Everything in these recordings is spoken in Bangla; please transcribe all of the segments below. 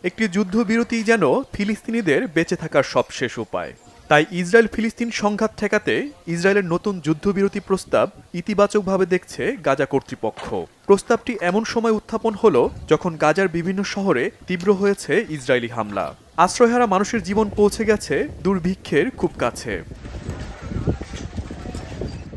একটি যুদ্ধবিরতি যেন ফিলিস্তিনিদের বেঁচে থাকার সবশেষ উপায়। তাই ইসরায়েল ফিলিস্তিন সংঘাত ঠেকাতে ইসরায়েলের নতুন যুদ্ধবিরতি প্রস্তাব ইতিবাচকভাবে দেখছে গাজা কর্তৃপক্ষ। প্রস্তাবটি এমন সময় উত্থাপন হলো যখন গাজার বিভিন্ন শহরে তীব্র হয়েছে ইসরায়েলি হামলা। আশ্রয়হারা মানুষের জীবন পৌঁছে গেছে দুর্ভিক্ষের খুব কাছে।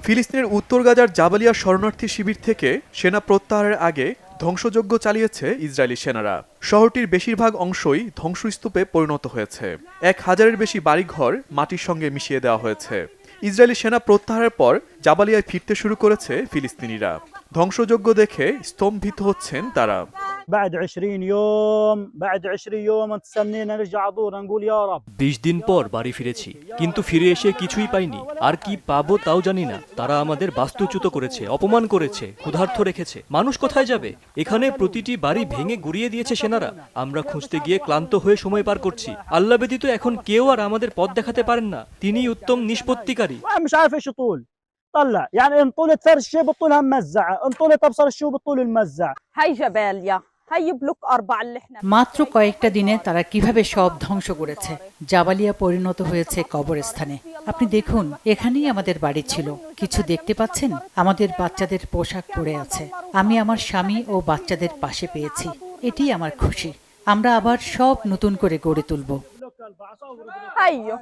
ফিলিস্তিনের উত্তর গাজার জাবালিয়া শরণার্থী শিবির থেকে সেনা প্রত্যাহারের আগে ধ্বংসযজ্ঞ চালিয়েছে ইসরায়েলি সেনারা। শহরটির বেশিরভাগ অংশই ধ্বংসস্তূপে পরিণত হয়েছে। 1000-এর বেশি বাড়িঘর মাটির সঙ্গে মিশিয়ে দেওয়া হয়েছে। ইসরায়েলি সেনা প্রত্যাহারের পর জাবালিয়ায় ফিরতে শুরু করেছে ফিলিস্তিনিরা। ধ্বংসযজ্ঞ দেখে স্তম্ভিত হচ্ছেন তারা। بعد 20 يوم تستنينا نرجع دورنا نقول يا رب 20 দিন পর বাড়ি ফিরেছি, কিন্তু ফিরে এসে কিছুই পাইনি। আর কি পাবো তাও জানি না। তারা আমাদের বাস্তুচ্যুত করেছে, অপমান করেছে, ক্ষুধার্ত রেখেছে। মানুষ কোথায় যাবে? এখানে প্রতিটি বাড়ি ভেঙে গুড়িয়ে দিয়েছে সেনারা। আমরা খুঁজতে গিয়ে ক্লান্ত হয়ে সময় পার করছি। আল্লাহ ব্যতীত এখন কেউ আর আমাদের পথ দেখাতে পারেন না। তিনিই উত্তম নিষ্পত্তিকারী। مش عارف ايش طول طلع يعني ان طولت فرش الشيء بتطولها ممزعه ان طولت ابصر الشو بتطول الممزع هاي جباليا هاي بلوك 4 اللي احنا মাত্র কয়েকটা দিনে তারা কিভাবে সব ধ্বংস করেছে। জাবালিয়া পরিণত হয়েছে কবরস্থানে। আপনি দেখুন, এখানেই আমাদের বাড়ি ছিল। কিছু দেখতে পাচ্ছেন? আমাদের বাচ্চাদের পোশাক পরে আছে। আমি আমার স্বামী ও বাচ্চাদের পাশে পেয়েছি। এটি আমার খুশি। আমরা আবার সব নতুন করে গড়ে তুলব। هايو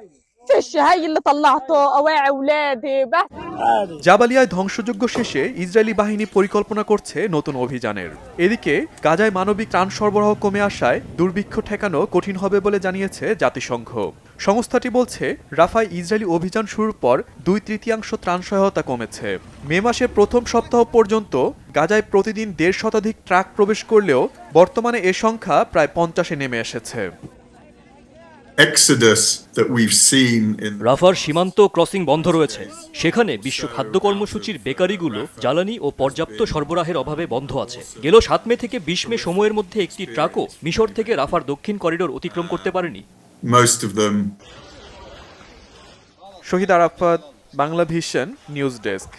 فيش هاي اللي طلعته اواعي اولادي بس জাবালিয়ায় ধ্বংসযজ্ঞ শেষে ইসরায়েলি বাহিনী পরিকল্পনা করছে নতুন অভিযানের। এদিকে গাজায় মানবিক ত্রাণ সরবরাহ কমে আসায় দুর্ভিক্ষ ঠেকানো কঠিন হবে বলে জানিয়েছে জাতিসংঘ। সংস্থাটি বলছে, রাফায় ইসরায়েলি অভিযান শুরুর পর 2/3 ত্রাণ সহায়তা কমেছে। মে মাসের প্রথম সপ্তাহ পর্যন্ত গাজায় প্রতিদিন 1.5 শতাধিক ট্রাক প্রবেশ করলেও বর্তমানে এ সংখ্যা প্রায় 50-এ নেমে এসেছে। রাফার সীমান্ত ক্রসিং বন্ধ রয়েছে। সেখানে বিশ্ব খাদ্য কর্মসূচির বেকারিগুলো জ্বালানি ও পর্যাপ্ত সরবরাহের অভাবে বন্ধ আছে। গেল 7 মে থেকে 20 মে সময়ের মধ্যে একটি ট্রাকও মিশর থেকে রাফার দক্ষিণ করিডোর অতিক্রম করতে পারেনি। Shahid Arafat, Bangla vision news desk.